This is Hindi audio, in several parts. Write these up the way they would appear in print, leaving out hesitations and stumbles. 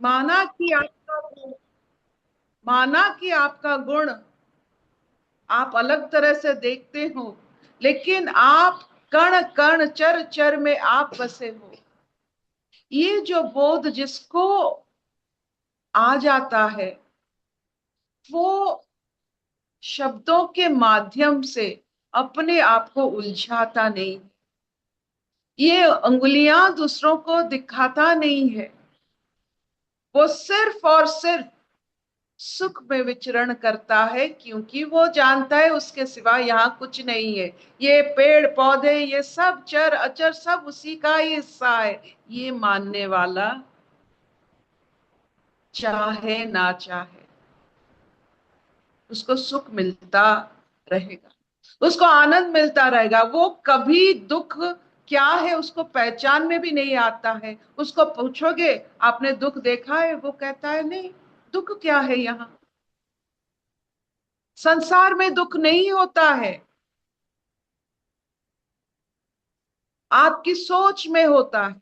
माना कि आपका माना कि आपका गुण आप अलग तरह से देखते हो, लेकिन आप कण कण चर चर में आप बसे हो। ये जो बोध जिसको आ जाता है, वो शब्दों के माध्यम से अपने आप को उलझाता नहीं, ये अंगुलियां दूसरों को दिखाता नहीं है। वो सिर्फ और सिर्फ सुख में विचरण करता है, क्योंकि वो जानता है उसके सिवा यहाँ कुछ नहीं है। ये पेड़ पौधे, ये सब चर अचर, सब उसी का ही हिस्सा है। ये मानने वाला चाहे ना चाहे उसको सुख मिलता रहेगा, उसको आनंद मिलता रहेगा। वो कभी दुख क्या है उसको पहचान में भी नहीं आता है। उसको पूछोगे आपने दुख देखा है, वो कहता है नहीं, दुख क्या है यहाँ, संसार में दुख नहीं होता है, आपकी सोच में होता है।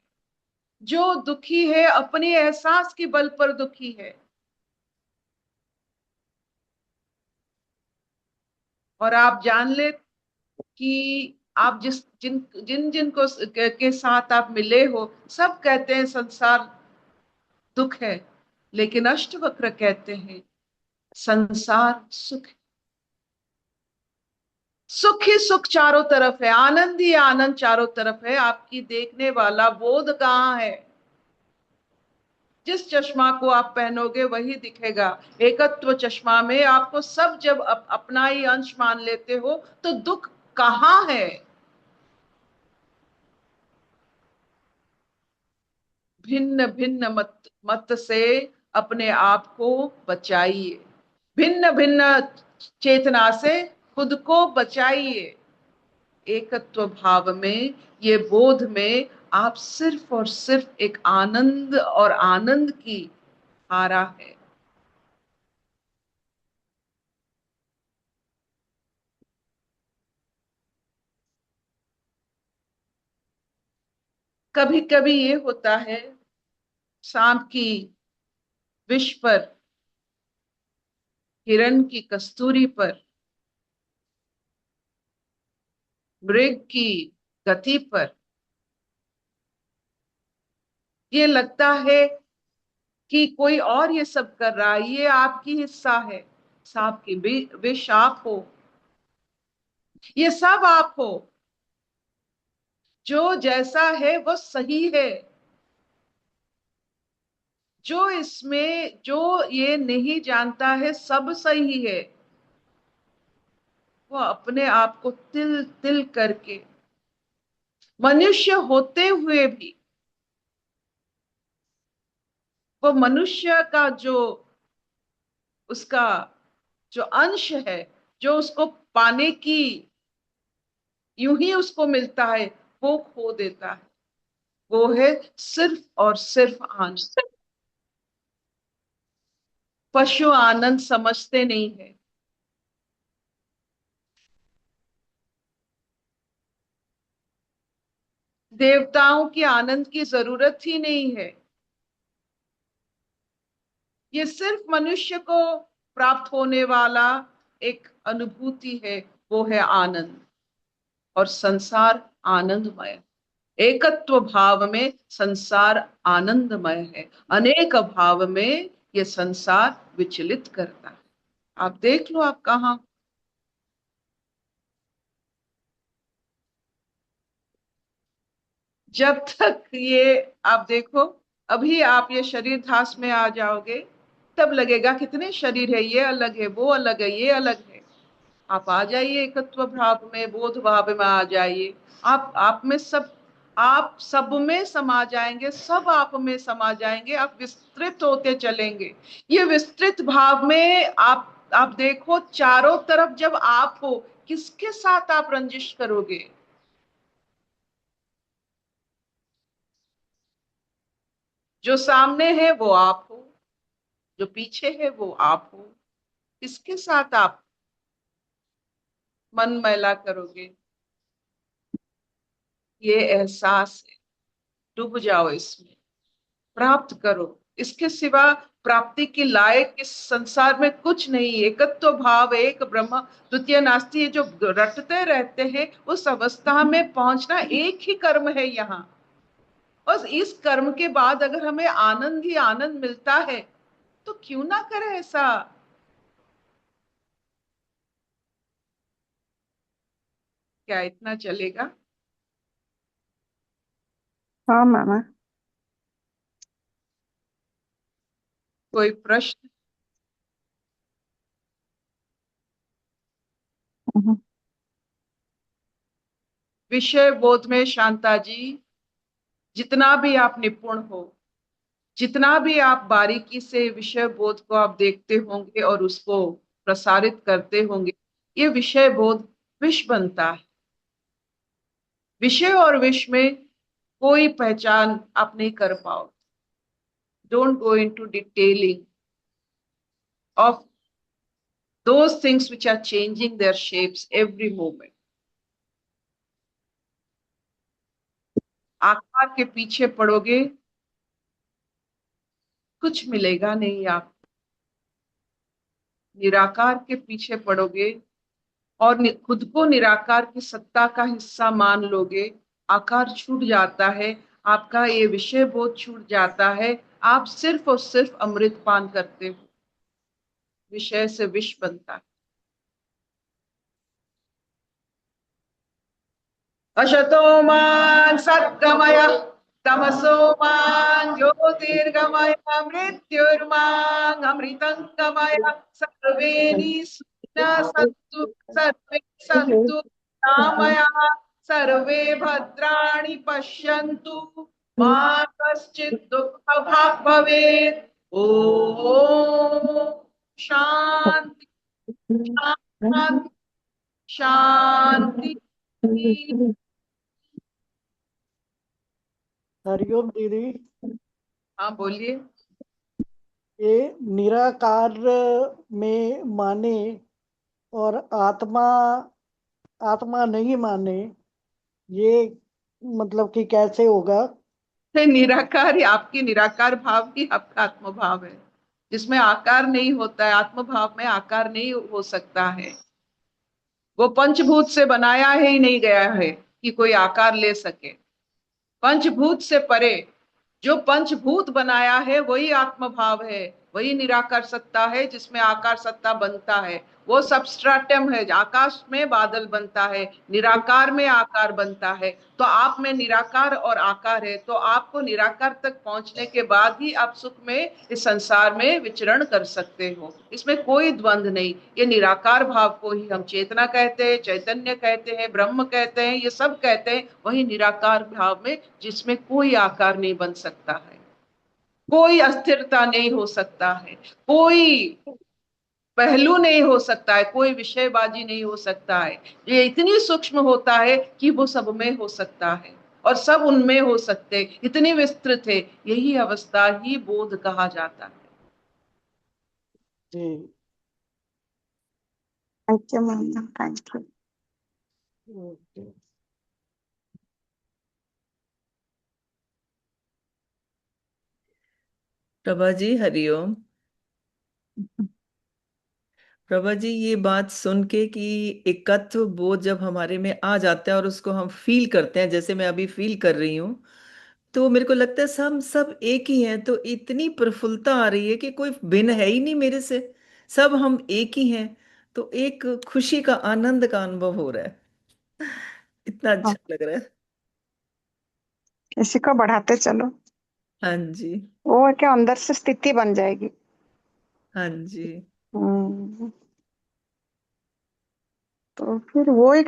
जो दुखी है अपने एहसास के बल पर दुखी है। और आप जान ले कि आप जिस जिन जिन जिनको के साथ आप मिले हो, सब कहते हैं संसार दुख है, लेकिन अष्टवक्र कहते हैं संसार सुख है। सुख ही सुख चारों तरफ है, आनंद ही आनंद चारों तरफ है। आपकी देखने वाला बोध कहाँ है? जिस चश्मा को आप पहनोगे वही दिखेगा। एकत्व चश्मा में आपको सब जब अपना ही अंश मान लेते हो, तो दुख कहाँ है? भिन्न भिन्न मत मत से अपने आप को बचाइए, भिन्न भिन्न चेतना से खुद को बचाइए। एकत्व भाव में, ये बोध में आप सिर्फ और सिर्फ एक आनंद और आनंद की धारा है। कभी कभी ये होता है, सांप की विष पर, हिरण की कस्तूरी पर, मृग की गति पर ये लगता है कि कोई और ये सब कर रहा है, ये आपकी हिस्सा है। सांप की विष आप हो, ये सब आप हो। जो जैसा है वो सही है। जो इसमें जो ये नहीं जानता है सब सही है, वो अपने आप को तिल तिल करके मनुष्य होते हुए भी, वो मनुष्य का जो उसका जो अंश है, जो उसको पाने की यूं ही उसको मिलता है, वो खो देता है। वो है सिर्फ और सिर्फ आनंद। पशु आनंद समझते नहीं है। देवताओं की आनंद की जरूरत ही नहीं है। ये सिर्फ मनुष्य को प्राप्त होने वाला एक अनुभूति है, वो है आनंद। और संसार आनंदमय है। एकत्व भाव में संसार आनंदमय है, अनेक भाव में ये संसार विचलित करता है। आप देख लो आप कहाँ। जब तक ये आप देखो, अभी आप ये शरीर धास में आ जाओगे, तब लगेगा कितने शरीर है, ये अलग है, वो अलग है, ये अलग है। आप आ जाइए एकत्व भाव में, बोध भाव में आ जाइए। आप में सब, आप सब में समा जाएंगे, सब आप में समा जाएंगे, आप विस्तृत होते चलेंगे। ये विस्तृत भाव में आप देखो चारों तरफ जब आप हो, किसके साथ आप रंजिश करोगे? जो सामने है वो आप हो, जो पीछे है वो आप हो। किसके साथ आप मन मैला करोगे? ये एहसास है, डूब जाओ इसमें, प्राप्त करो। इसके सिवा प्राप्ति के लायक इस संसार में कुछ नहीं। एकत्व भाव, एक ब्रह्म द्वितीय नास्ति, ये जो रटते रहते हैं, उस अवस्था में पहुंचना एक ही कर्म है यहाँ। बस इस कर्म के बाद अगर हमें आनंद ही आनंद मिलता है तो क्यों ना करें ऐसा। क्या इतना चलेगा? हाँ मामा। कोई प्रश्न? हम्म। विषय बोध में शांता जी, जितना भी आप निपुण हो, जितना भी आप बारीकी से विषय बोध को आप देखते होंगे और उसको प्रसारित करते होंगे, ये विषय बोध विष बनता है। विषय और विष में कोई पहचान आप नहीं कर पाओ। Don't go into detailing of those things which are changing their shapes every moment. आकार के पीछे पड़ोगे, कुछ मिलेगा नहीं। आप निराकार के पीछे पड़ोगे और खुद को निराकार की सत्ता का हिस्सा मान लोगे, आकार छूट जाता है, आपका ये विषय बोध छूट जाता है। आप सिर्फ और सिर्फ अमृत पान करते हो, विषय से विष बनता है। असतो मां सद्गमय, तमसो मां ज्योतिर्गमय, मृत्युर्मां अमृतंगमय। सर्वे निःस्विना सन्तु, सर्वे सन्तु निरामयाः, सर्वे भद्राणि पश्यन्तु, मा कश्चित् दुःखभाग् भवेत्। ॐ शान्ति शान्ति शान्ति। हरिओम दीदी। हाँ बोलिए। ये निराकार में माने और आत्मा आत्मा नहीं माने, ये मतलब कि कैसे होगा? निराकार ही आपकी निराकार भाव ही आपका आत्म भाव है, जिसमें आकार नहीं होता है। आत्म भाव में आकार नहीं हो सकता है। वो पंचभूत से बनाया ही नहीं गया है कि कोई आकार ले सके। पंचभूत से परे जो पंचभूत बनाया है वही आत्म भाव है, वही निराकार सत्ता है, जिसमें आकार सत्ता बनता है। वो सबस्ट्राटम है, आकाश में बादल बनता है, निराकार में आकार बनता है। तो आप में निराकार और आकार है, तो आपको निराकार तक पहुंचने के बाद ही आप सुख में इस संसार में विचरण कर सकते हो। इसमें कोई द्वंद नहीं। ये निराकार भाव को ही हम चेतना कहते हैं, चैतन्य कहते हैं, ब्रह्म कहते हैं, ये सब कहते हैं वही निराकार भाव में, जिसमें कोई आकार नहीं बन सकता है, कोई अस्थिरता नहीं हो सकता है, कोई पहलू नहीं हो सकता है, कोई विषयबाजी नहीं हो सकता है। ये इतनी सूक्ष्म होता है कि वो सब में हो सकता है और सब उनमें हो सकते, इतनी विस्तृत है। यही अवस्था ही बोध कहा जाता है। जी। थैंक यू मामा, thank you. Okay. Prabha ji हरिओम। प्रभा जी, ये बात सुन के कि एकत्व बोध जब हमारे में आ जाता है और उसको हम फील करते हैं, जैसे मैं अभी फील कर रही हूँ, तो मेरे को लगता है सब एक ही हैं। तो इतनी प्रफुल्लता आ रही है कि कोई भिन्न है ही नहीं मेरे से, सब हम एक ही हैं। तो एक खुशी का, आनंद का अनुभव हो रहा है, इतना हाँ, अच्छा लग रहा है। इसी को बढ़ाते चलो, हाँ जी। वो क्या अंदर से स्थिति बन जाएगी। हाँ जी। हम्म। तो फिर वो एक